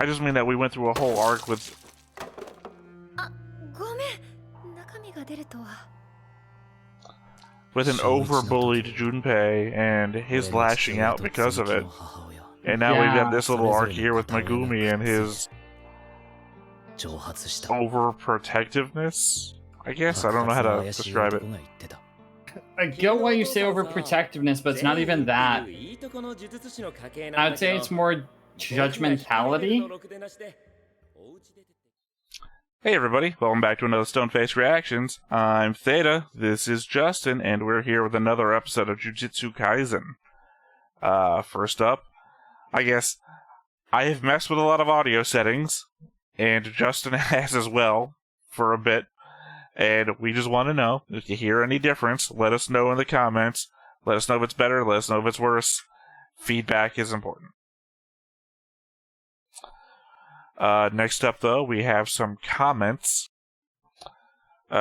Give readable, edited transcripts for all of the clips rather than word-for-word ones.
I just mean that we went through a whole arc with... with an over-bullied Junpei and his lashing out because of it. And now we've got this little arc here with Megumi and his overprotectiveness, I guess? I don't know how to describe it. I get why you say overprotectiveness, but it's not even that. I would say it's more judgmentality. Hey everybody, welcome back to another Stoneface Reactions. I'm Theta, this is Justin, and we're here with another episode of Jujutsu Kaisen. First up, I guess I have messed with a lot of audio settings, and Justin has as well, for a bit, and we just want to know, if you hear any difference, let us know in the comments. Let us know if it's better, let us know if it's worse. Feedback is important. Next up, though, we have some comments.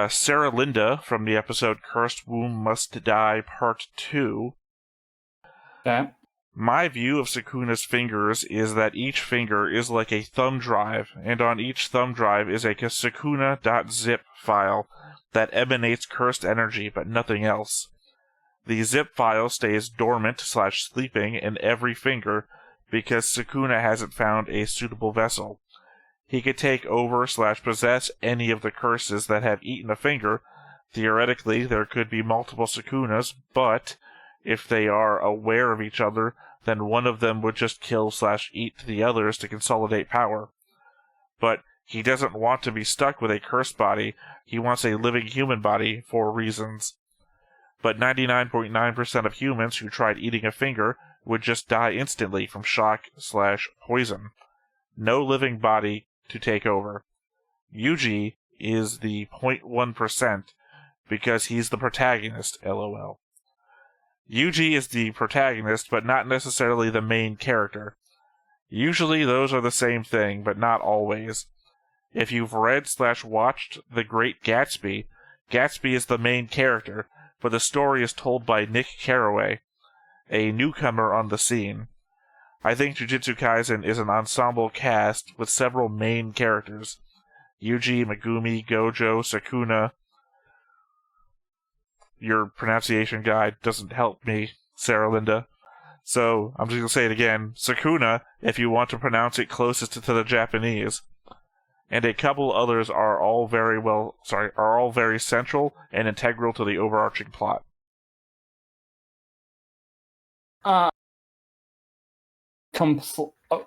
Sarah Linda from the episode Cursed Womb Must Die Part 2. Okay. My view of Sukuna's fingers is that each finger is like a thumb drive, and on each thumb drive is a sukuna.zip file that emanates cursed energy, but nothing else. The zip file stays dormant/sleeping in every finger because Sukuna hasn't found a suitable vessel. He could take over/possess any of the curses that have eaten a finger. Theoretically, there could be multiple Sukunas, but if they are aware of each other, then one of them would just kill/eat the others to consolidate power. But he doesn't want to be stuck with a cursed body, he wants a living human body for reasons. But 99.9% of humans who tried eating a finger would just die instantly from shock/poison. No living body to take over. Yuji is the 0.1% because he's the protagonist, lol. Yuji is the protagonist, but not necessarily the main character. Usually those are the same thing, but not always. If you've read/watched The Great Gatsby, Gatsby is the main character, but the story is told by Nick Carraway, a newcomer on the scene. I think Jujutsu Kaisen is an ensemble cast with several main characters. Yuji, Megumi, Gojo, Sukuna. Your pronunciation guide doesn't help me, Sarah Linda. So, I'm just going to say it again. Sukuna, if you want to pronounce it closest to the Japanese. And a couple others are all very central and integral to the overarching plot.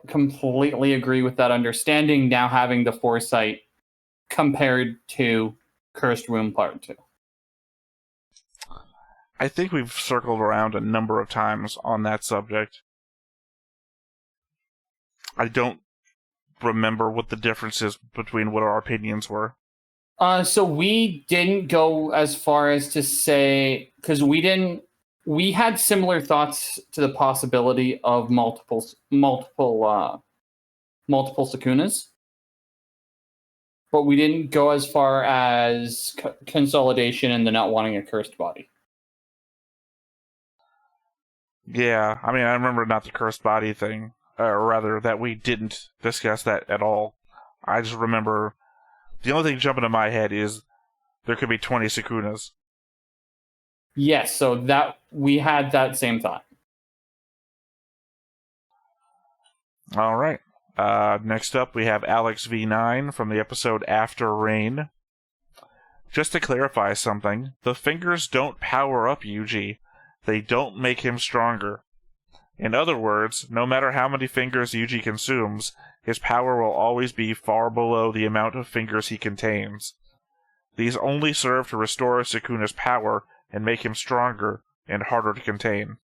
Completely agree with that understanding, now having the foresight compared to Cursed Womb Part 2. I think we've circled around a number of times on that subject. I don't remember what the difference is between what our opinions were. So we didn't go as far as to say, because we had similar thoughts to the possibility of multiple Sukunas, but we didn't go as far as consolidation and the not wanting a cursed body. Yeah, I mean, I remember not the cursed body thing, or rather that we didn't discuss that at all. I just remember the only thing jumping in my head is there could be 20 Sukunas. Yes, so that we had that same thought. All right. Next up, we have Alex V9 from the episode After Rain. Just to clarify something, the fingers don't power up Yuji. They don't make him stronger. In other words, no matter how many fingers Yuji consumes, his power will always be far below the amount of fingers he contains. These only serve to restore Sukuna's power and make him stronger and harder to contain.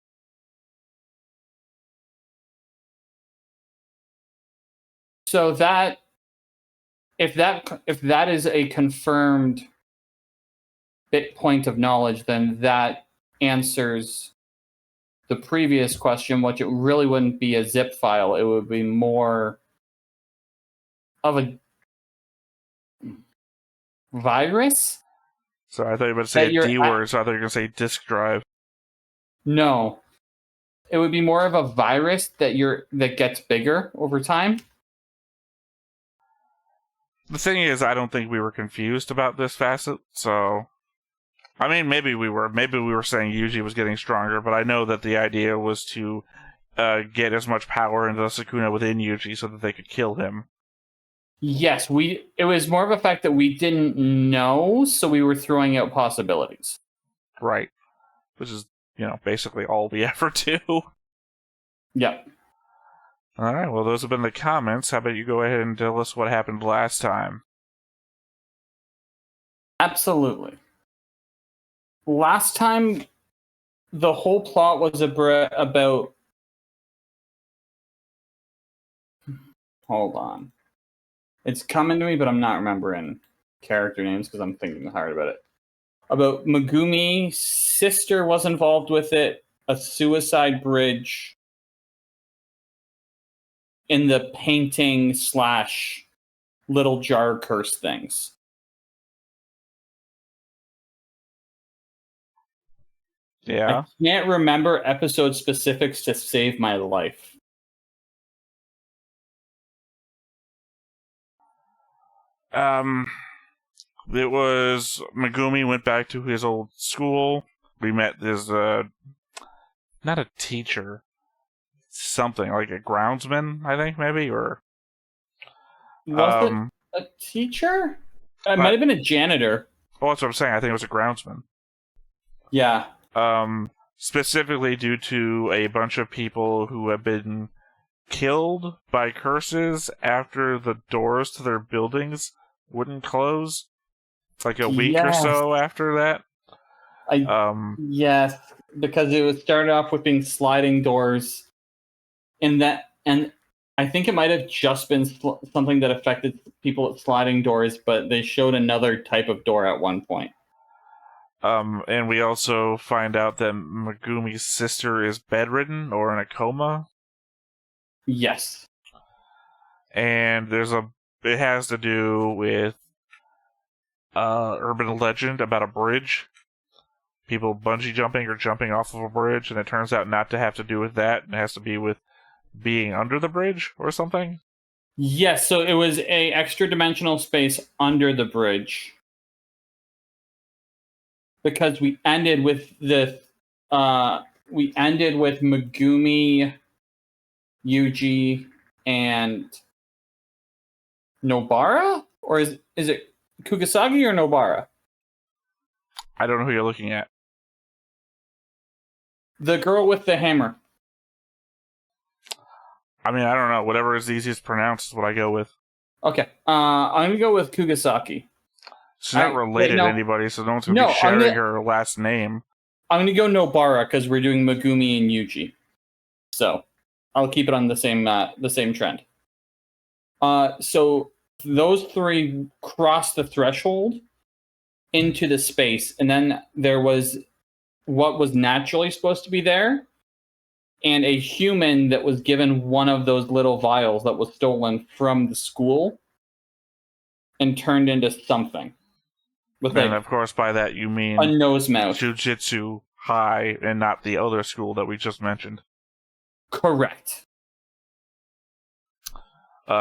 So that if that is a confirmed point of knowledge, then that answers the previous question, which it really wouldn't be a zip file. It would be more of a virus. So I thought you were going to say a D word, so I thought you were going to say disk drive. No. It would be more of a virus that gets bigger over time. The thing is, I don't think we were confused about this facet, so... I mean, maybe we were. Maybe we were saying Yuji was getting stronger, but I know that the idea was to get as much power into the Sukuna within Yuji so that they could kill him. Yes, it was more of a fact that we didn't know, so we were throwing out possibilities. Right. Which is, basically all we ever do. Yep. Alright, well, those have been the comments. How about you go ahead and tell us what happened last time? Absolutely. Last time, the whole plot was about... Hold on. It's coming to me, but I'm not remembering character names because I'm thinking hard about it. About Megumi's sister was involved with it, a suicide bridge, in the painting / little jar curse things. Yeah. I can't remember episode specifics to save my life. It was Megumi went back to his old school. We met this, not a teacher, something like a groundsman, I think, maybe, or... Was it a teacher? It might have been a janitor. Well, that's what I'm saying. I think it was a groundsman. Yeah. Specifically due to a bunch of people who have been killed by curses after the doors to their buildings wouldn't close. Like a week or so after that. Yes, because it was started off with being sliding doors, and I think it might have just been something that affected people at sliding doors, but they showed another type of door at one point. And we also find out that Megumi's sister is bedridden or in a coma. Yes. And it has to do with urban legend about a bridge. People bungee jumping or jumping off of a bridge, and it turns out not to have to do with that. It has to be with being under the bridge or something. Yes, so it was a extra dimensional space under the bridge. Because we ended with Megumi, Yuji, and Nobara? Or is it Kugasagi or Nobara? I don't know who you're looking at. The girl with the hammer. I mean, I don't know. Whatever is easiest to pronounce is what I go with. Okay. I'm going to go with Kugasaki. She's not related to anybody, so no one's going to be sharing her last name. I'm going to go Nobara because we're doing Megumi and Yuji. So I'll keep it on the same trend. So those three crossed the threshold into the space, and then there was what was naturally supposed to be there, and a human that was given one of those little vials that was stolen from the school and turned into something. And of course, by that you mean a nose mouth. Jujutsu High and not the other school that we just mentioned. Correct.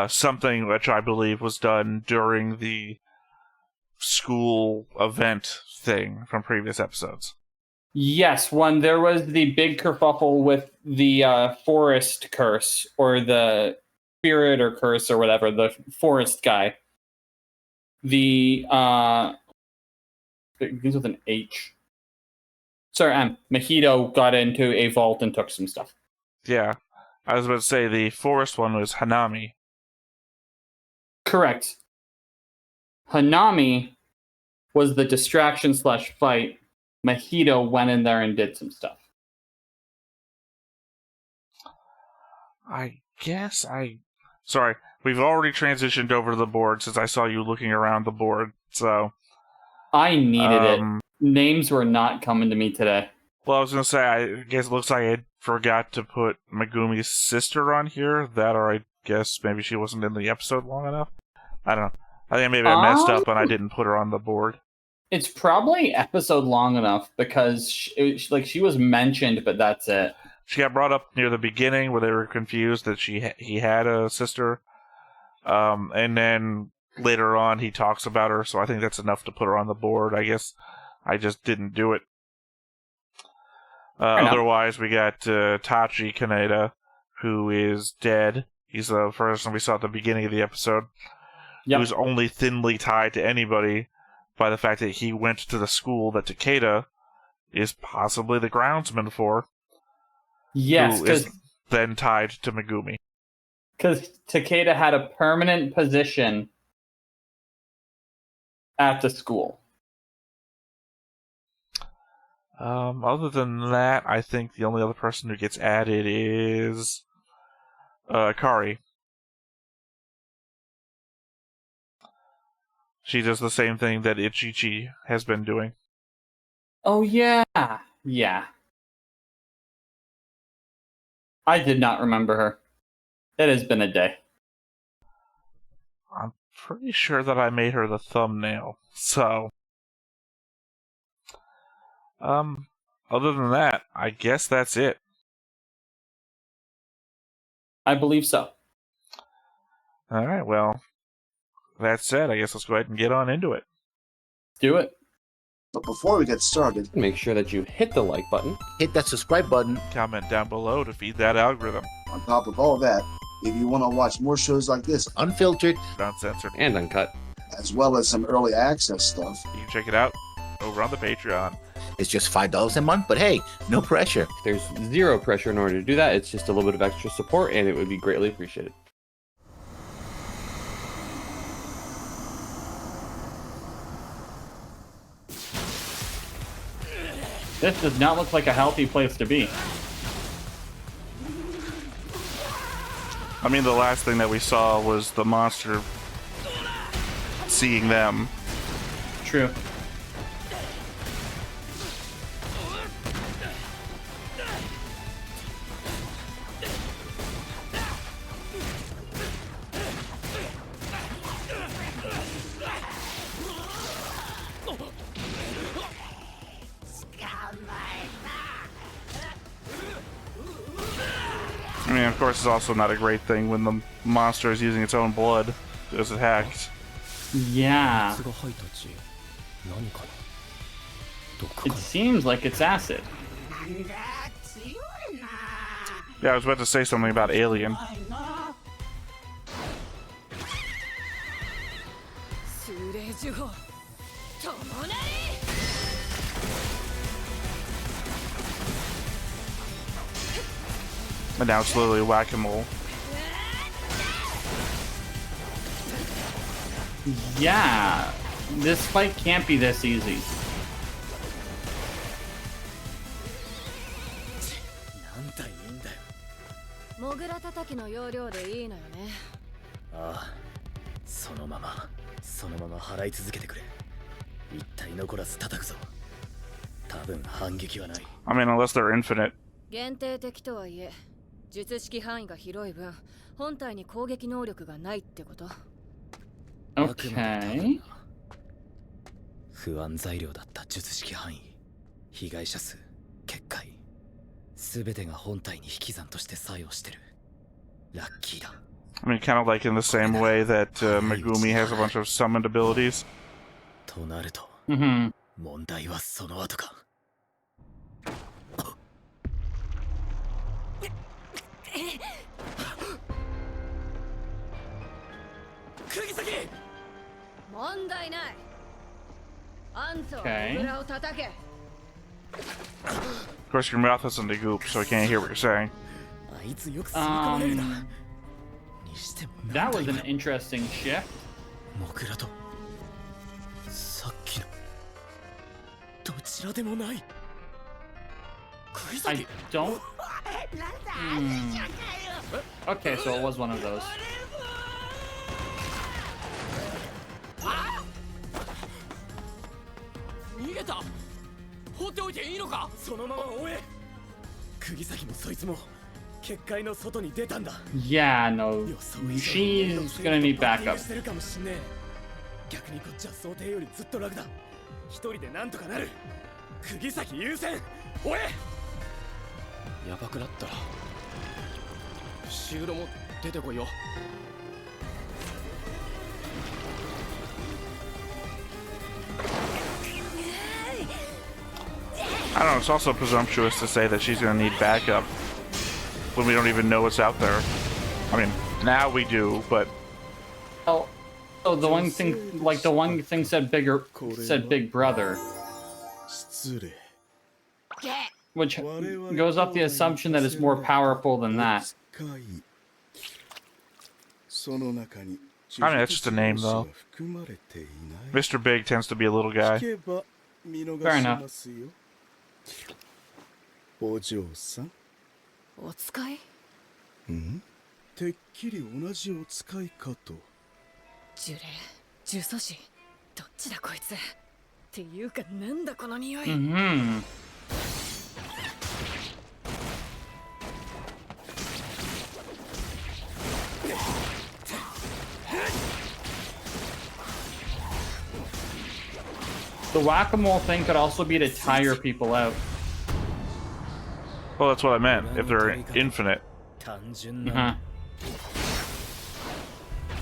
Something which I believe was done during the school event thing from previous episodes. Yes, when there was the big kerfuffle with the forest curse, or the spirit or curse or whatever, the forest guy. The it begins with an H. Sorry, Mahito got into a vault and took some stuff. Yeah. I was about to say the forest one was Hanami. Correct. Hanami was the distraction / fight. Mahito went in there and did some stuff. Sorry, we've already transitioned over to the board since I saw you looking around the board, so... I needed it. Names were not coming to me today. Well, I was going to say, I guess it looks like I forgot to put Megumi's sister on here. That, or I guess maybe she wasn't in the episode long enough. I don't know. I think maybe I messed up and I didn't put her on the board. It's probably episode long enough because she was mentioned, but that's it. She got brought up near the beginning where they were confused that he had a sister. And then later on he talks about her, so I think that's enough to put her on the board. I guess I just didn't do it. Otherwise, we got Tachi Kaneda, who is dead. He's the person we saw at the beginning of the episode, who's only thinly tied to anybody by the fact that he went to the school that Takeda is possibly the groundsman for. Yes, who is then tied to Megumi. Because Takeda had a permanent position at the school. Other than that, I think the only other person who gets added is Kari. She does the same thing that Ichichi has been doing. Oh, yeah. Yeah. I did not remember her. It has been a day. I'm pretty sure that I made her the thumbnail, so... other than that, I guess that's it. I believe so. Alright, well, that said, I guess let's go ahead and get on into it. Do it. But before we get started, Make sure that you hit the like button. hit that subscribe button. Comment down below to feed that algorithm. On top of all that, if you want to watch more shows like this, unfiltered, Uncensored. And uncut. as well as some early access stuff, You can check it out over on the Patreon. It's just $5 a month, but hey, no pressure. There's zero pressure in order to do that. It's just a little bit of extra support, and it would be greatly appreciated. This does not look like a healthy place to be. I mean, the last thing that we saw was the monster seeing them. True. I mean, of course, it's also not a great thing when the monster is using its own blood as it hacked. Yeah. It seems like it's acid. Yeah, I was about to say something about Alien. But now it's literally whack-a-mole. Yeah. This fight can't be this easy. I mean, unless they're infinite. 限定的とはいえ、術式範囲が広い分、本体に攻撃能力がないってこと。Okay. 不安材料だった術式範囲、被害者数、結界、すべてが本体に引き算として作用してる。ラッキーだ。I mean, kind of like in the same way that Megumi has a bunch of summoned abilities. となると、問題はその後か。問題ない。あんたは Okay. 裏を叩け。 Of course, your mouth isn't a goop, so I can't hear what you're saying. あいつよく吸い込まれるな。にしても That was an interesting shift. モグラとさっきのどちらでもない。 I don't. Okay, so it was one of those. 逃げた。放っておいていいのか。そのまま追え。釘崎もそいつも結界の外に出たんだ。 Yeah, no. She's gonna need backup. してるかもしんねえ。逆にこっちは想定よりずっと楽だ。一人でなんとかなる。釘崎優先。追え。やばくなったら伏黒も出てこいよ。I don't know, it's also presumptuous to say that she's going to need backup when we don't even know what's out there. I mean, now we do, but... Oh, so the one thing, like the one thing said Big Brother. Which goes off the assumption that it's more powerful than that. I mean, that's just a name, though. Mr. Big tends to be a little guy. Fair enough. お嬢さん。お使い？てっきり同じお使いかと。呪霊、呪詛師、どっちだこいつ。っていうかなんだこの匂い。Mm-hmm. The whack-a-mole thing could also be to tire people out. Well, that's what I meant, if they're infinite. Uh-huh.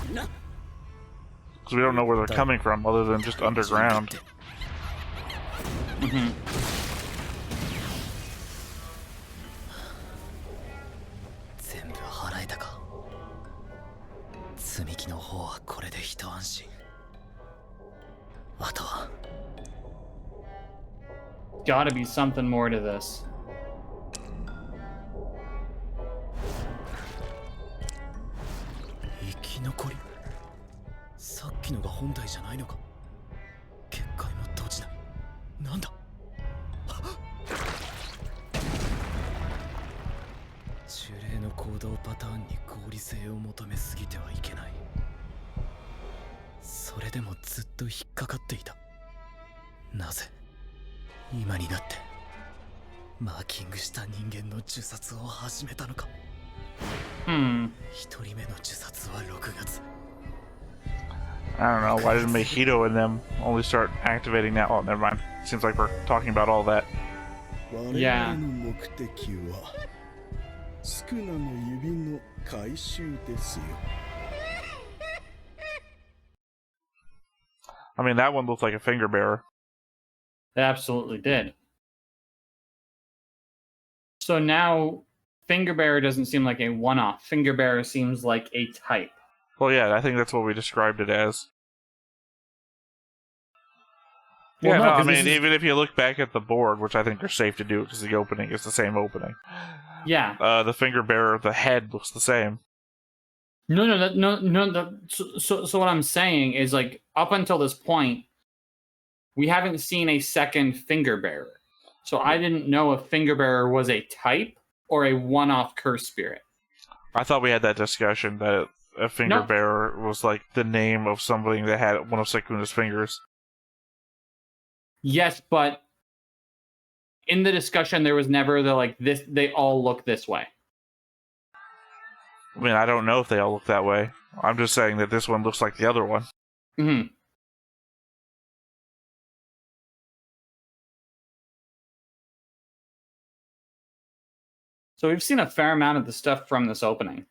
Because we don't know where they're coming from, other than just underground. Mm-hmm. Gotta be something more to this. Hmm. I don't know, why did Mojito and them only start activating now? Oh, never mind. Seems like we're talking about all that. Yeah. 目的はスクナの指の回収ですよ。 I mean, that one looked like a finger bearer. It absolutely did. So now, Finger Bearer doesn't seem like a one-off. Finger Bearer seems like a type. Well, yeah, I think that's what we described it as. Well, Yeah, no, no, I 'cause this mean, is- even if you look back at the board, which I think they're safe to do because the opening is the same opening. Yeah. The finger bearer, the head looks the same. No. So what I'm saying is, like, up until this point, we haven't seen a second Finger Bearer. So I didn't know if Finger Bearer was a type or a one-off curse spirit. I thought we had that discussion that a finger No. bearer was like the name of somebody that had one of Sekuna's fingers. Yes, but in the discussion, there was never the, like, this, they all look this way. I mean, I don't know if they all look that way. I'm just saying that this one looks like the other one. Mm-hmm. So we've seen a fair amount of the stuff from this opening.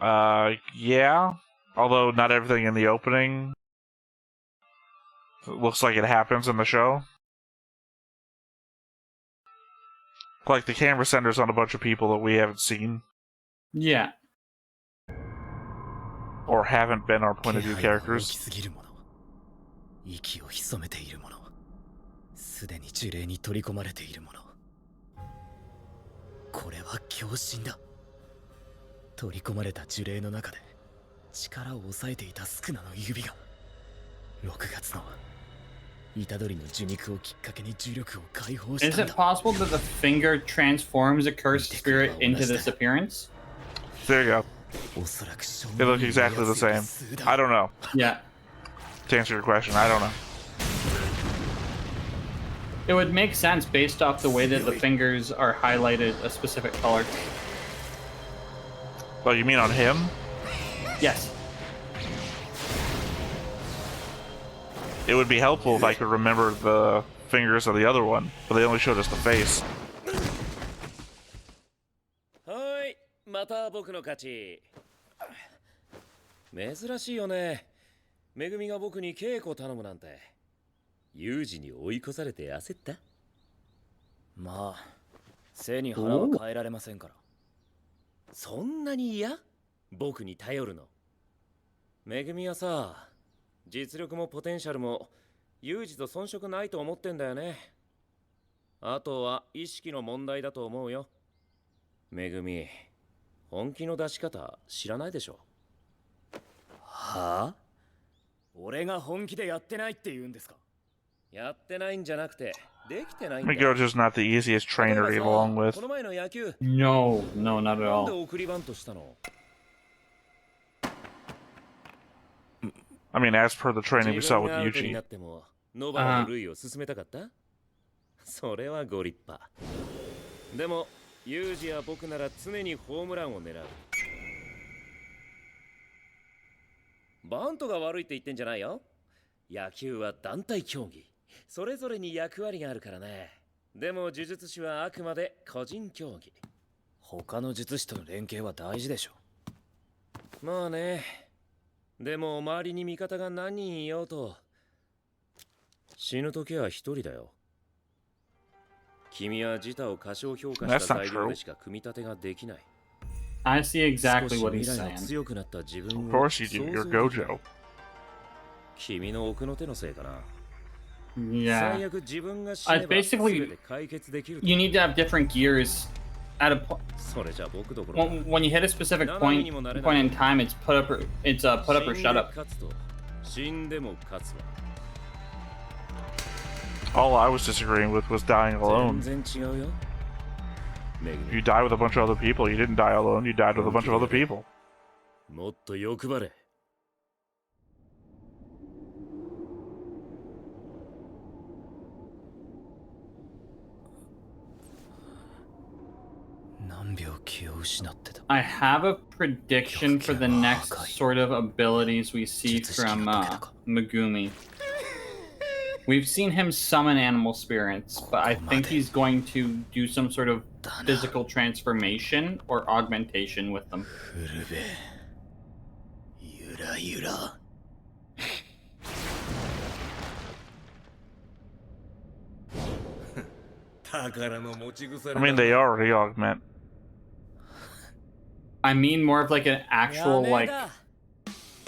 Yeah. Although not everything in the opening looks like it happens in the show. Like the camera centers on a bunch of people that we haven't seen. Yeah. Or haven't been our point of view characters. 息を潜めているもの、すでに呪霊に取り込まれているもの。これは狂信だ。取り込まれた呪霊の中で力を抑えていたスクナの指が6月の虎杖の受肉をきっかけに呪力を解放したん Is だ。 it possible that the finger transforms a cursed spirit into this appearance? There you go. おそらく They look exactly the same. I don't know. Yeah. To answer your question, I don't know. It would make sense based off the way that the fingers are highlighted a specific color. Well, you mean on him? Yes. It would be helpful if I could remember the fingers of the other one, but they only showed us the face. はい、また僕の勝ち。珍しいよね。めぐみが僕に稽古頼むなんて。有事に追い越されて焦った？まあ背に腹は変えられませんから。そんなに嫌？僕に頼るの。めぐみはさ、実力もポテンシャルも有事と遜色ないと思ってんだよね。あとは意識の問題だと思うよ。めぐみ、本気の出し方知らないでしょ。はあ？俺が本気でやってないって言うんですか？やってないんじゃなくて、できてないんだよ。 Migojo's not the easiest trainer to get along with. この前の野球、 No, no, not at なんで all. 送りバントしたの？ I mean, as per the training we saw with 自分がアウトに Yuji. なってもノバの塁を進めたかった？それはご立派。でもユージや僕なら常にホームランを狙う。バントが悪いって言ってんじゃないよ。野球は団体競技、それぞれに役割があるからね。でも呪術師はあくまで個人競技。他の術師との連携は大事でしょ。まあね。でも周りに味方が何人いようと、死ぬ時は一人だよ。君は自他を過小評価した材料でしか組み立てができない。I see exactly what he's 少し未来の saying. 強くなった自分を Of course you do. You're 想像できない。 Gojo. 君の奥の手のせいかな。 Yeah. 最悪自分が死ねば basically- 全て解決できると。 You need to have different gears at a point. それじゃ僕どころか。 When you hit a specific point in time, it's put up or shut up. 勝つと死んでも勝つわ。 All I was disagreeing with was dying alone. 全然違うよ。めぐ You み、 died with a bunch of other people. You didn't die alone. You died with a bunch of other people. もっと欲張れ。何秒気を失ってた。 I have a prediction for the next sort of abilities we see from Megumi. We've seen him summon animal spirits, but I think he's going to do some sort of physical transformation or augmentation with them. 古べゆらゆら。 I mean, they already augment. I mean more of like an actual like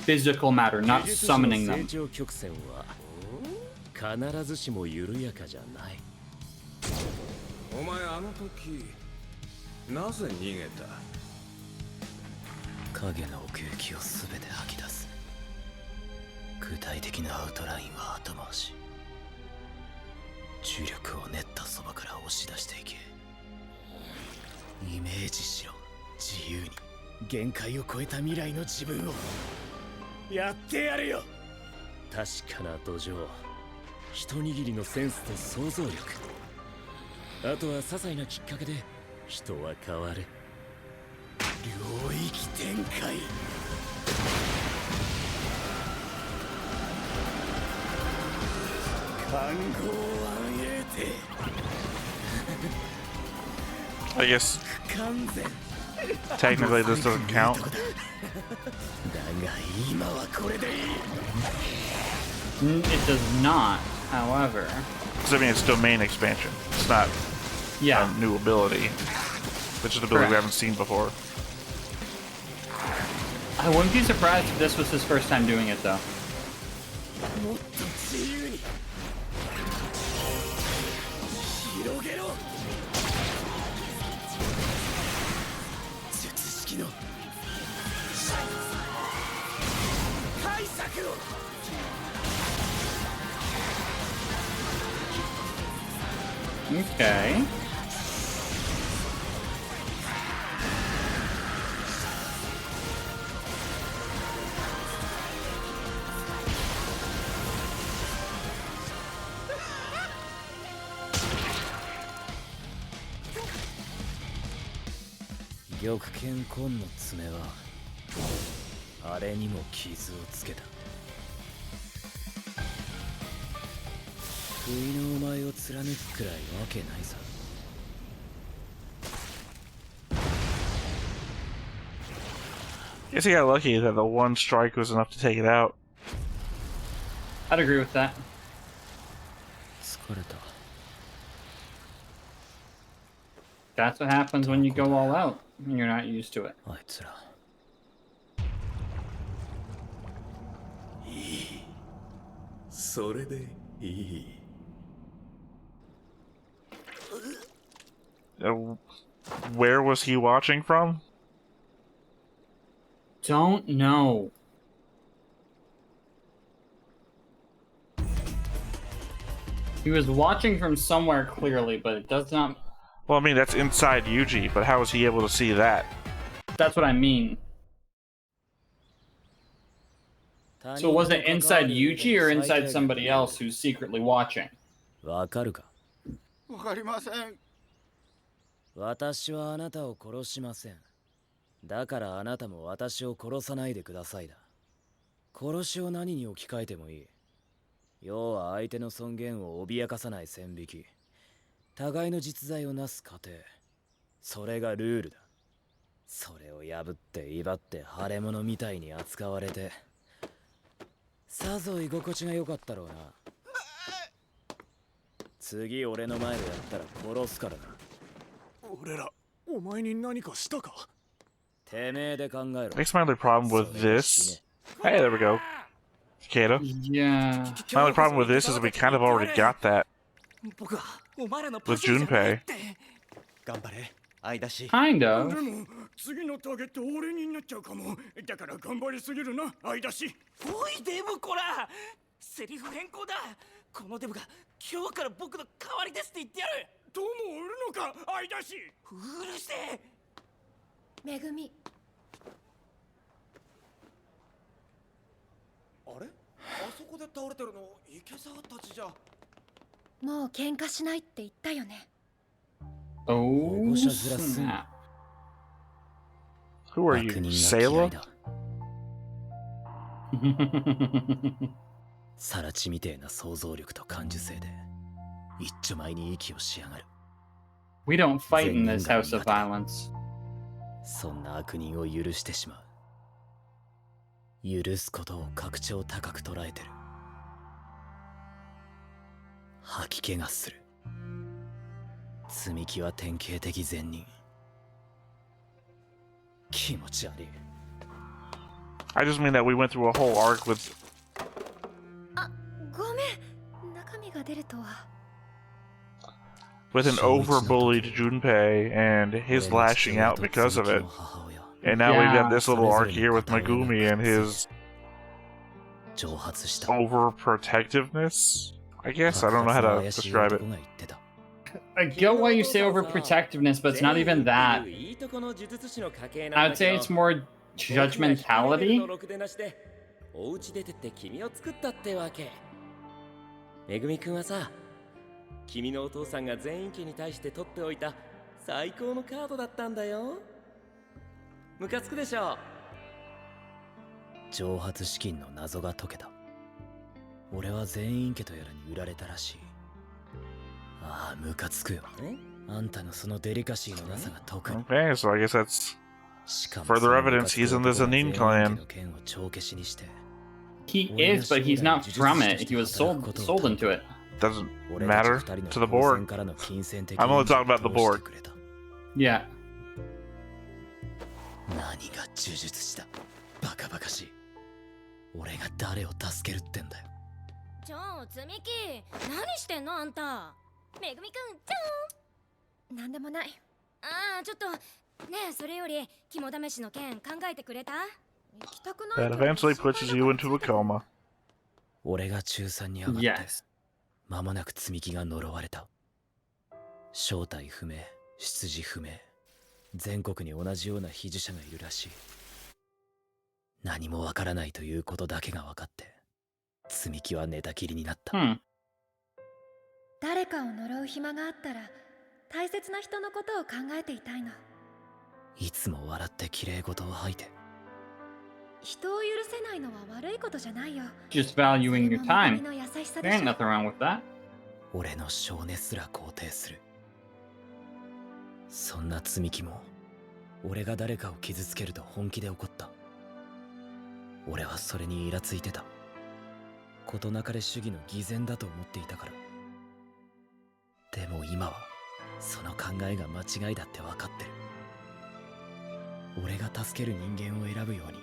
physical matter, not summoning 成 them. 長曲線は必ずしも緩やかじゃない。お前あの時なぜ逃げた？影の奥行きを全て吐き出す。具体的なアウトラインは後回し。重力を練ったそばから押し出していけ。イメージしろ。自由に限界を超えた未来の自分をやってやるよ。確かな土壌、一握りのセンスと想像力。あとは些細なきっかけで人は変わる。領域展開。看護湾へて I guess 完全。 technically this doesn't count. だが今はこれでいい。 It does not, however. Because I mean, it's domain expansion. It's not Yeah. a new ability. It's an ability we Correct. haven't seen before. I wouldn't be surprised if this was his first time doing it though. もっと自由に広げろ。術式の解釈を。 Okay.「玉剣紺の爪はあれにも傷をつけた」「不意のお前を貫くくらいわけないさ」 Guess he got lucky that the one strike was enough to take it out. I'd agree with that. That's what happens when you go all out and you're not used to it. あいつら。いい。それでいい。Where was he watching from? Don't know. He was watching from somewhere clearly, but it does not. Well, I mean, that's inside Yuji, but how was he able to see that? That's what I mean. So was it inside Yuji or inside somebody else who's secretly watching? わかるか。わかりません。私はあなたを殺しません。だからあなたも私を殺さないでくださいだ。殺しを何に置き換えてもいい。要は相手の尊厳を脅かさない線引き。互いの実在をなす過程。それがルールだ。それを破って威張って腫れ物みたいに扱われて。さぞ居心地が良かったろうな。次俺の前でやったら殺すからな。俺ら、お前に何かしたか？てめえで考えろ。I guess my only problem with this... Hey, there we go. Cicada. Yeah. My only problem with this is we kind of already got that with Junpei. Kind of. でも次のターゲット俺になっちゃうかも。だから頑張りすぎるな、相出し。おいデブコラ、セリフ変更だ。このデブが今日から僕の代わりですって言ってやる。どうも売るのか、相出し。うるせえ。めぐみ。あれ？あそこで倒れてるの池沢たちじゃ。もう喧嘩しないって言ったよね。Oh, snap. Who are you, Sailor? サラチみてえな想像力と感受性で一丁前に息をしやがる。 We don't fight in this house of violence. そんな悪人を許してしまう。許すことを格調高く捉えてる。吐き気がする。積み木は典型的善人。気持ち悪い。I just mean that we went through a whole arc with... あ、ごめん。中身が出るとは。with an over-bullied Junpei and his lashing out because of it. And now we've got this little arc here with Megumi and his overprotectiveness, I guess? I don't know how to describe it. I get why you say overprotectiveness, but it's not even that. I would say it's more judgmentality. お家出てって君を作ったってわけ。めぐみくんはさ、君のお父さんが全員家に対して取っておいた最高のカードだったんだよ。ムカつくでしょ。蒸発資金の謎が解けた。俺は全員家とやらに売られたらしい。ああ、ムカつくよ。あんたのそのデリカシーのなさが特に。Okay, so I guess that's further evidence he's in the Zanin clan. He is, but he's not from it. He was sold into it. Doesn't matter to the board. I'm only talking about the board. Yeah. 何が呪術師だ。バカバカしい。俺が誰を助けるってんだよ。ちょ、つみき、何してんのあんた。めぐみくん、ちょん。なんでもない。ああ、ちょっと。ねえ、それより肝試しの件考えてくれた？行きたくない。 That eventually pushes you into a coma. 俺が中3に上がって、間もなく積み木が呪われた。正体不明、出自不明。全国に同じような被呪者がいるらしい。何もわからないということだけが分かって、積み木は寝たきりになった。誰かを呪う暇があったら、大切な人のことを考えていたいの。いつも笑って綺麗事を吐いて。人を許せないのは悪いことじゃないよ。Just valuing your time. There ain't nothing wrong with that. 俺の性根すら肯定する。そんな積み木も、俺が誰かを傷つけると本気で怒った。俺はそれにイラついてた。事なかれ主義の偽善だと思っていたから。でも今はその考えが間違いだって分かってる。俺が助ける人間を選ぶように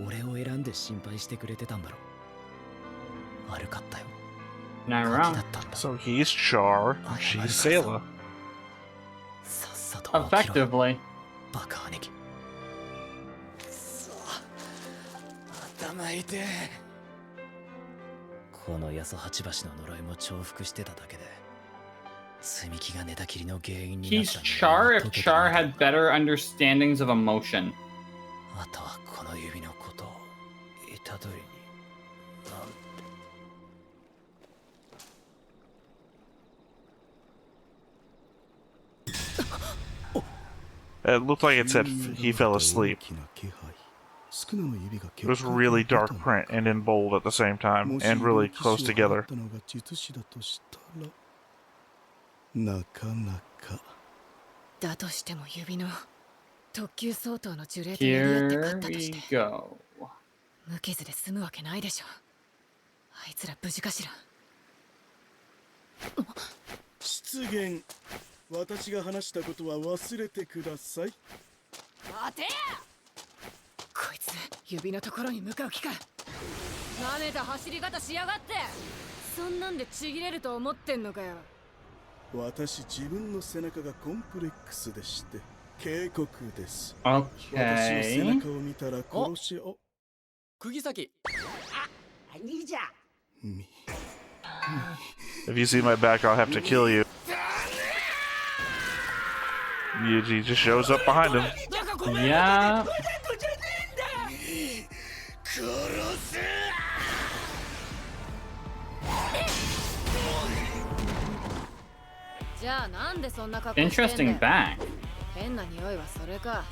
俺を選んで心配してくれてたんだろう。悪かったよ。 Not ガキ wrong. だったんだ。 So he's Char, and she's Sayla. さっさと起きろよ Effectively. バカ兄貴。頭痛え。この八十八橋の呪いも重複してただけで積み木が寝たきりの原因になっ He's た。 Char if Char had better understandings of emotion. あとはこの指のことを虎杖になんて。 It looked like it said he fell asleep. It was really dark print and in bold at the same time, and really close together. なかなか。だとしても指の特級相当の呪霊とやり合って勝 Here ったとし we て go. 無傷で済むわけないでしょ。あいつら無事かしら。失言。私が話したことは忘れてください。待てや。こいつ指のところに向かう気か。なめた走り方しやがって。そんなんでちぎれると思ってんのかよ。私自分の背中がコンプレックスでして警告です。 Okay. 私の背中を見たら殺しを。釘崎。あ、兄じゃ。If you see my back, I'll have to kill you. Yuji just shows up behind him. Yeah. じゃあなんでそんな格好してんだ Interesting よ。 back. 変な匂いはそれか。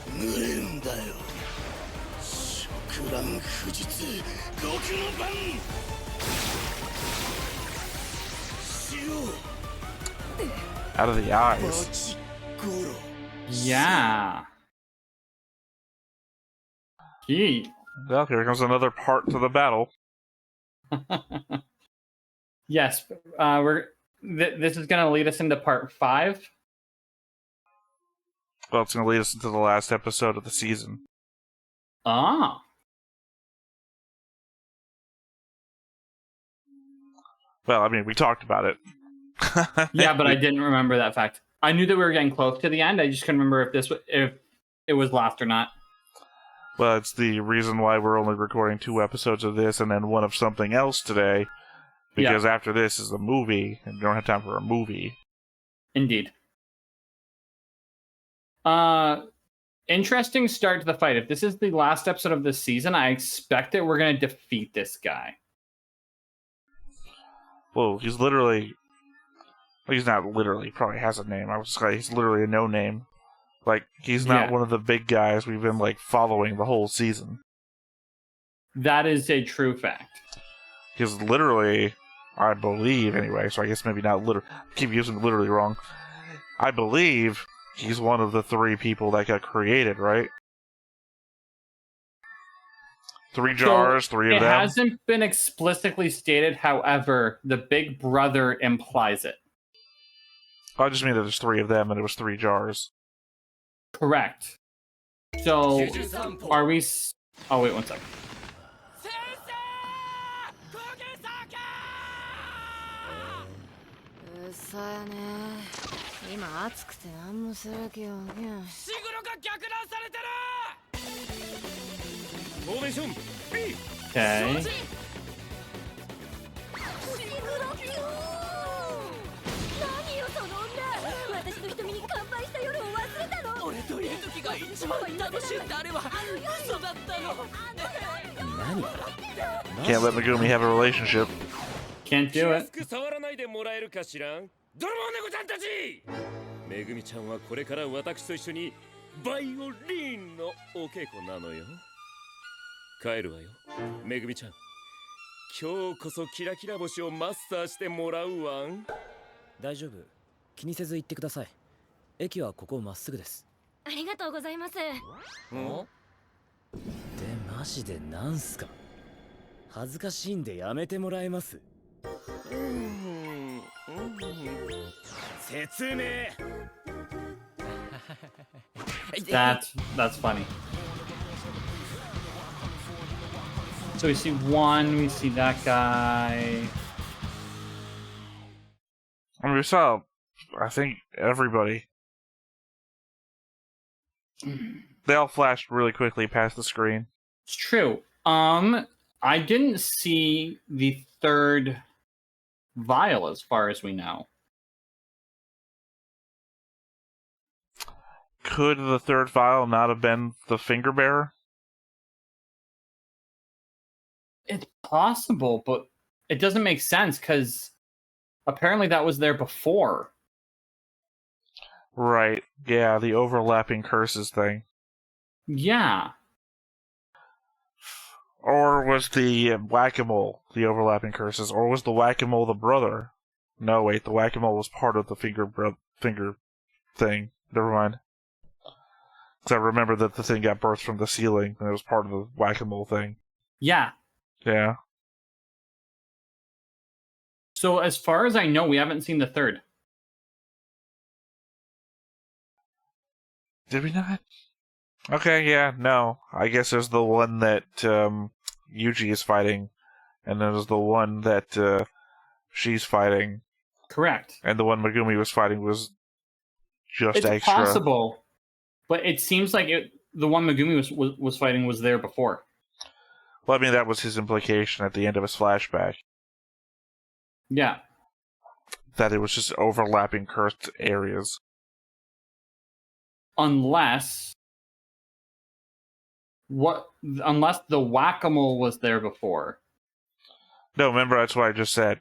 濡れるんだよ。食乱不実極の番。Out of the eyes. マジゴロ。 Yeah. Gee. Well, here comes another part to the battle. Yes. This is gonna lead us into part 5. Well, it's going to lead us into the last episode of the season. Ah. Well, I mean, we talked about it. Yeah, but I didn't remember that fact. I knew that we were getting close to the end. I just couldn't remember if it was last or not. Well, it's the reason why we're only recording 2 episodes of this and then one of something else today. Because after this is a movie, and we don't have time for a movie. Indeed. Interesting start to the fight. If this is the last episode of this season, I expect that we're going to defeat this guy. Well, he's literally... Well, he's not literally. He probably has a name. I was like, he's literally a no-name. Like, he's not one of the big guys we've been, like, following the whole season. That is a true fact. He's literally, I believe, anyway, so I guess maybe not literally. I keep using literally wrong. I believe he's one of the 3 people that got created, right? 3 jars, 3 of them. It hasn't been explicitly stated, however, the big brother implies it. I just mean that there's 3 of them and it was 3 jars. Correct. So, are we... Oh, wait, one second. うっさやね。今暑くて何もする気が起きない。伏黒が逆乱されてる。フォーメーション B。 Okay. 伏黒級。何よその女。私の瞳に乾杯した夜を忘れたの。俺といる時が一番楽しいってあれは嘘だったの。何 Can't let Megumi have a relationship. Can't do it. 気安く触らないでもらえるかしらん。泥棒猫ちゃんたち。めぐみちゃんはこれから私と一緒にバイオリンのお稽古なのよ。帰るわよ、めぐみちゃん。今日こそキラキラ星をマスターしてもらうわん。大丈夫。気にせず行ってください。駅はここまっすぐです。ありがとうございます。で、マジでなんすか。恥ずかしいんでやめてもらえます。That's funny. So we see one, we see that guy. I mean, we saw, I think, everybody. They all flashed really quickly past the screen. It's true. I didn't see the third vial as far as we know. Could the third vial not have been the finger bearer? It's possible, but it doesn't make sense because apparently that was there before. Right. Yeah, the overlapping curses thing. Yeah. Or was the whack-a-mole the overlapping curses? Or was the whack-a-mole the brother? No, wait, the whack-a-mole was part of the finger thing. Never mind. Because I remember that the thing got birthed from the ceiling, and it was part of the whack-a-mole thing. Yeah. Yeah. So as far as I know, we haven't seen the third. Did we not? Okay, yeah, no. I guess there's the one that Yuji is fighting, and then there's the one that she's fighting. Correct. And the one Megumi was fighting was just it's extra. It's possible, but it seems like the one Megumi was fighting was there before. Well, I mean, that was his implication at the end of his flashback. Yeah. That it was just overlapping cursed areas. Unless the whack-a-mole was there before. No, remember, that's what I just said.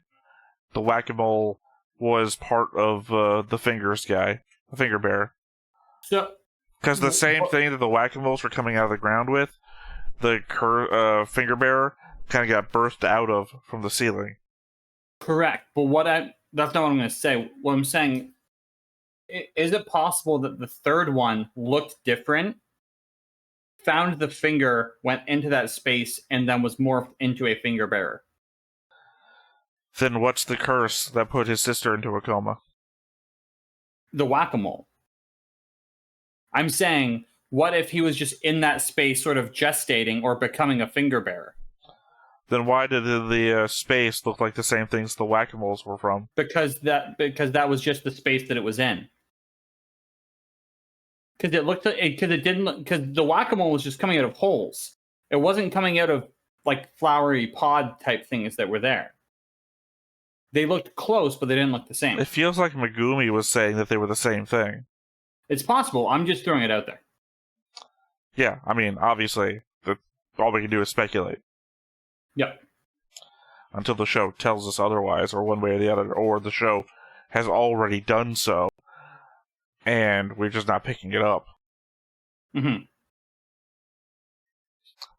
The whack-a-mole was part of the fingers guy, the finger bearer. So, because the same thing that the whack-a-moles were coming out of the ground with, the finger bearer kind of got burst out of from the ceiling. Correct, but that's not what I'm going to say. What I'm saying, is it possible that the third one looked different, found the finger, went into that space, and then was morphed into a finger bearer? Then what's the curse that put his sister into a coma? The whack-a-mole. I'm saying, what if he was just in that space sort of gestating or becoming a finger bearer? Then why did the space look like the same things the whack-a-moles were from? Because that was just the space that it was in. Because the whack-a-mole was just coming out of holes. It wasn't coming out of like flowery pod type things that were there. They looked close, but they didn't look the same. It feels like Megumi was saying that they were the same thing. It's possible. I'm just throwing it out there. Yeah, I mean, obviously, all we can do is speculate. Yep. Until the show tells us otherwise, or one way or the other, or the show has already done so, and we're just not picking it up. Mm-hmm.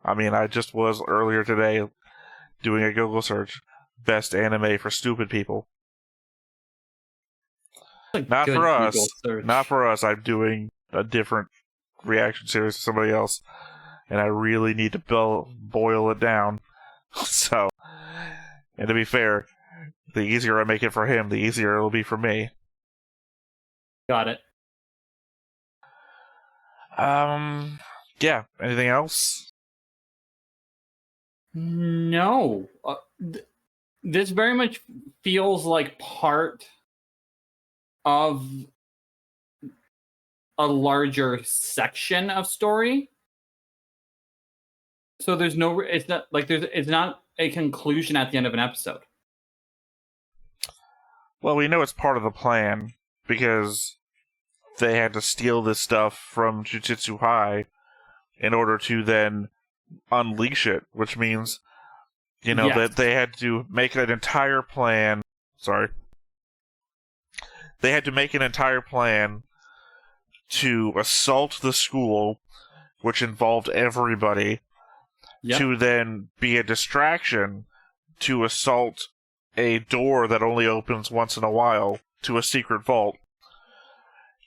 I mean, I just was earlier today doing a Google search, best anime for stupid people. Not for us. Not for us. I'm doing a different reaction series to somebody else, and I really need to boil it down. So, and to be fair, the easier I make it for him, the easier it'll be for me. Got it. Yeah. Anything else? No. This very much feels like part of a larger section of story. So it's not a conclusion at the end of an episode. Well, we know it's part of the plan because they had to steal this stuff from Jujutsu High in order to then unleash it, which means, that they had to make an entire plan. Sorry. They had to make an entire plan to assault the school, which involved everybody, to then be a distraction to assault a door that only opens once in a while to a secret vault.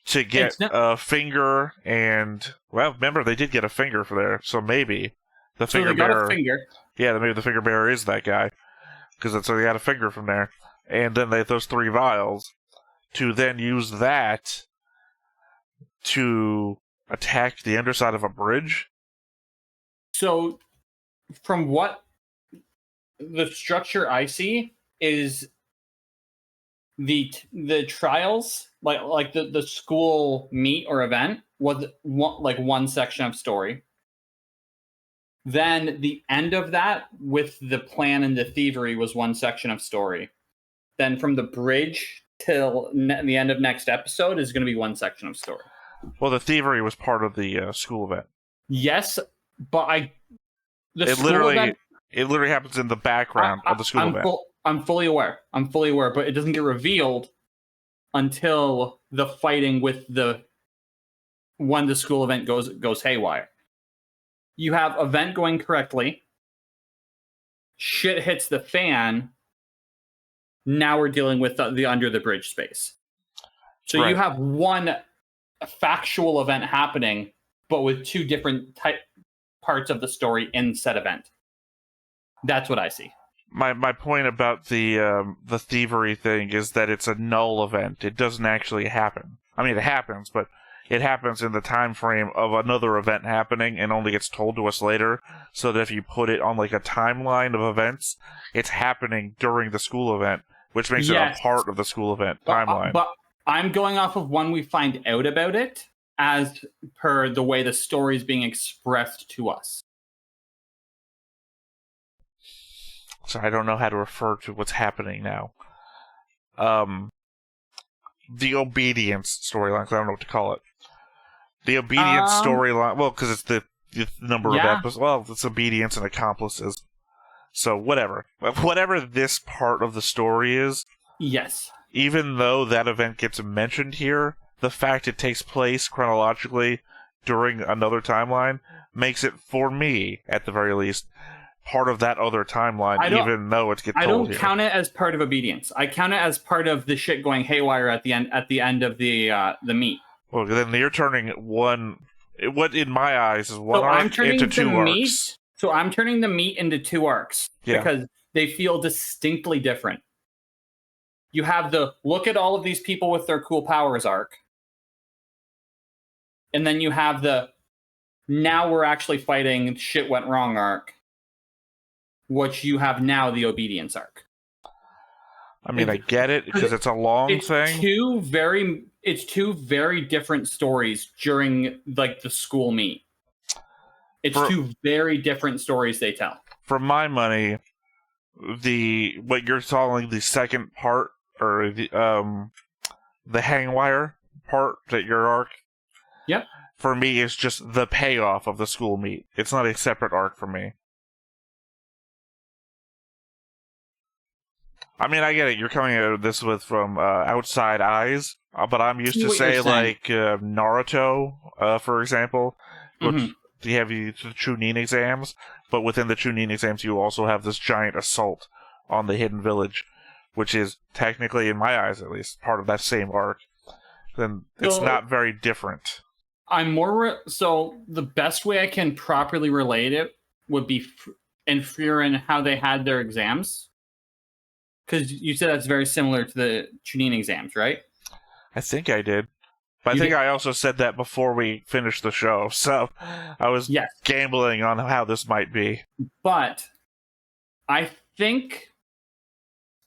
To get a finger and... Well, remember, they did get a finger for there, so maybe the finger bearer... Got a finger. Yeah, maybe the finger bearer is that guy. Because they got a finger from there. and then those 3 vials, to then use that to attack the underside of a bridge? So, from what the structure I see is the trials, like the school meet or event was one section of story. Then the end of that with the plan and the thievery was one section of story. Then from the bridge till the end of next episode is going to be one section of story. Well, the thievery was part of the school event. Yes, but it literally happens in the background of the school event. I'm fully aware, but it doesn't get revealed until the fighting with when the school event goes haywire. You have event going correctly, shit hits the fan, now we're dealing with the under the bridge space. So you have one factual event happening, but with 2 different parts of the story in said event. That's what I see. My point about the thievery thing is that it's a null event. It doesn't actually happen. I mean, it happens, but it happens in the time frame of another event happening and only gets told to us later, so that if you put it on like a timeline of events, it's happening during the school event, which makes it a part of the school event timeline. But I'm going off of when we find out about it as per the way the story is being expressed to us. So I don't know how to refer to what's happening now. The obedience storyline, I don't know what to call it. The obedience storyline, well, because it's the number of episodes. Well, it's obedience and accomplices. So whatever. Whatever this part of the story is. Yes. Even though that event gets mentioned here, the fact it takes place chronologically during another timeline makes it, for me, at the very least, part of that other timeline, even though it gets told I don't here. count it as part of obedience. I count it as part of the shit going haywire at the end of the meet. Well, then you're turning what in my eyes is one arc into 2 arcs. So I'm turning the meet into 2 arcs because they feel distinctly different. You have the look at all of these people with their cool powers arc. And then you have the now we're actually fighting, shit went wrong arc. Which you have now the obedience arc. I mean, I get it because it's a long thing. It's 2 very different stories during like the school meet. It's 2 very different stories they tell. For my money, what you're calling the second part or the hangwire part that your arc. Yep. For me, is just the payoff of the school meet. It's not a separate arc for me. I mean, I get it. You're coming at this from outside eyes, but I'm used to say like Naruto, for example, which you have the Chunin exams, but within the Chunin exams, you also have this giant assault on the hidden village, which is technically, in my eyes at least, part of that same arc. Then it's not very different. I'm more so the best way I can properly relate it would be in how they had their exams. Because you said that's very similar to the Chunin exams, right? I think I did. But I think I also said that before we finished the show, so I was gambling on how this might be. But I think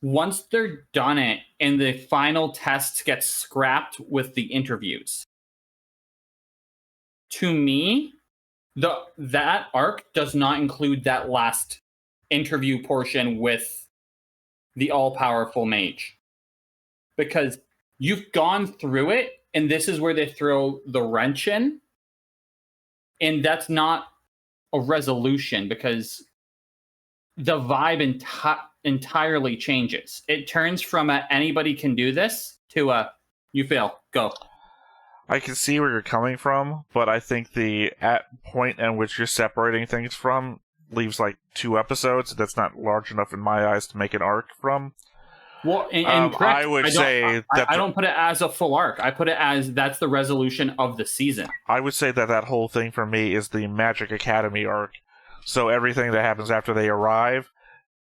once they're done it and the final tests get scrapped with the interviews, to me, that arc does not include that last interview portion with the all-powerful mage. Because you've gone through it, and this is where they throw the wrench in. And that's not a resolution, because the vibe entirely changes. It turns from anybody can do this to you fail, go. I can see where you're coming from, but I think the point at which you're separating things from leaves like 2 episodes. That's not large enough in my eyes to make an arc from. Well, I would say that I don't put it as a full arc. I put it as that's the resolution of the season. I would say that whole thing for me is the Magic Academy arc. So everything that happens after they arrive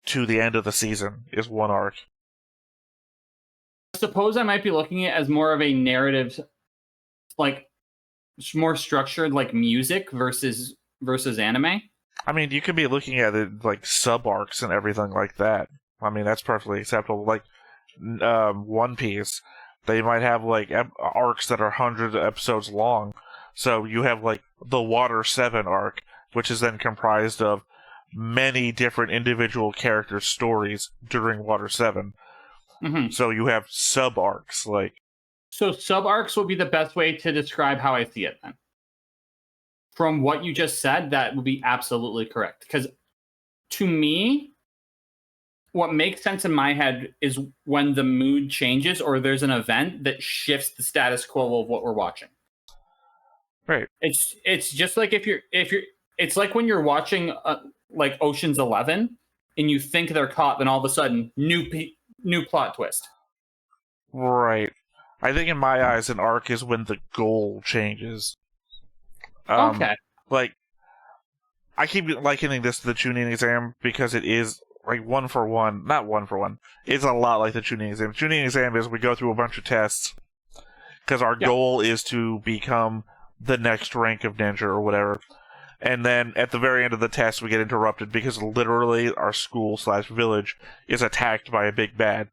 to the end of the season is one arc. suppose I might be looking at it as more of a narrative, like more structured, like music versus anime. I mean, you could be looking at it like sub-arcs and everything like that. I mean, that's perfectly acceptable. Like, One Piece, they might have, like, arcs that are hundreds of episodes long. So you have, like, the Water 7 arc, which is then comprised of many different individual character stories during Water 7. Mm-hmm. So you have sub-arcs, like... So sub-arcs would be the best way to describe how I see it, then. From what you just said, that would be absolutely correct. Because to me, what makes sense in my head is when the mood changes or there's an event that shifts the status quo of what we're watching. Right. It's just like if you're it's like when you're watching like Ocean's 11 and you think they're caught, then all of a sudden new plot twist. Right. I think in my eyes, an arc is when the goal changes. Okay. Like, I keep likening this to the Chunin exam because it is like one for one. Not one for one. It's a lot like the Chunin exam. The Chunin exam is we go through a bunch of tests because our goal is to become the next rank of ninja or whatever. And then at the very end of the test, we get interrupted because literally our school/village is attacked by a big bad.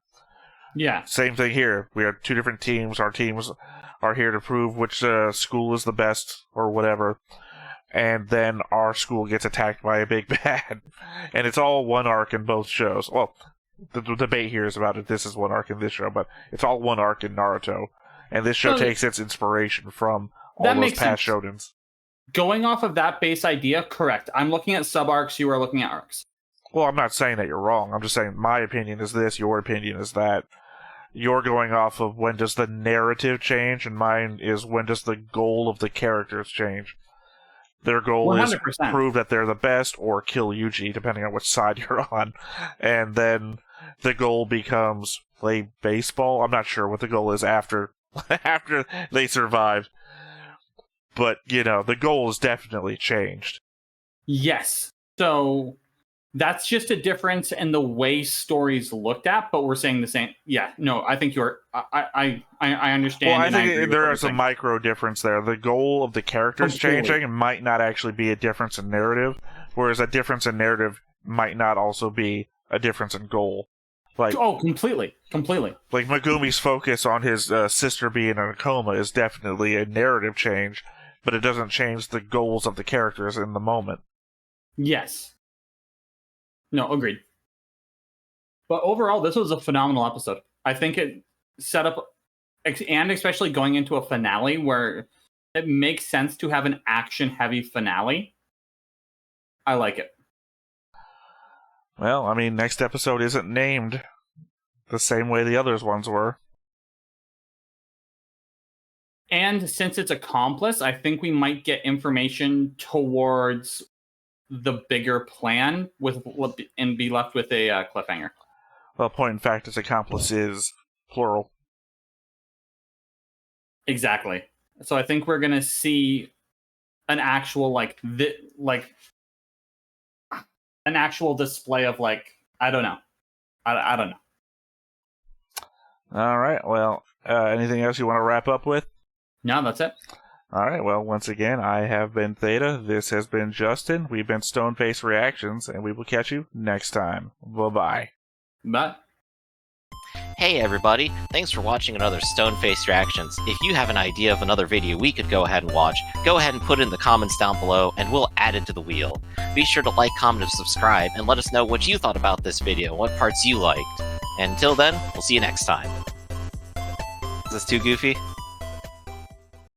Yeah. Same thing here. We are two different teams. Our teams are here to prove which school is the best or whatever. And then our school gets attacked by a big bad. And it's all one arc in both shows. Well, the debate here is about if this is one arc in this show, but it's all one arc in Naruto. And this show takes its inspiration from all those past shonens. Going off of that base idea, correct. I'm looking at sub-arcs, you are looking at arcs. Well, I'm not saying that you're wrong. I'm just saying my opinion is this, your opinion is that. You're going off of when does the narrative change, and mine is when does the goal of the characters change. Their goal 100%. Is prove that they're the best or kill Yuji, depending on which side you're on. And then the goal becomes play baseball. I'm not sure what the goal is after they survive. But, you know, the goal is definitely changed. Yes. So that's just a difference in the way stories looked at, but we're saying the same. Yeah, no, I think you're. I understand. Well, I think there is a micro difference there. The goal of the characters changing might not actually be a difference in narrative, whereas a difference in narrative might not also be a difference in goal. Like, completely. Like Megumi's focus on his sister being in a coma is definitely a narrative change, but it doesn't change the goals of the characters in the moment. Yes. No, agreed. But overall, this was a phenomenal episode. I think it set up, and especially going into a finale where it makes sense to have an action-heavy finale. I like it. Well, I mean, next episode isn't named the same way the others ones were. And since it's accomplice, I think we might get information towards the bigger plan and be left with a cliffhanger. Well, point in fact, its accomplice is plural. Exactly. So I think we're gonna see an actual an actual display of I don't know. I don't know. All right. Well, anything else you want to wrap up with? No, that's it. All right, well, once again, I have been Theta, this has been Justin, we've been Stoneface Reactions, and we will catch you next time. Bye-bye. Bye. Hey everybody, thanks for watching another Stoneface Reactions. If you have an idea of another video we could go ahead and watch, go ahead and put it in the comments down below, and we'll add it to the wheel. Be sure to like, comment, and subscribe, and let us know what you thought about this video, and what parts you liked. And until then, we'll see you next time. Is this too goofy?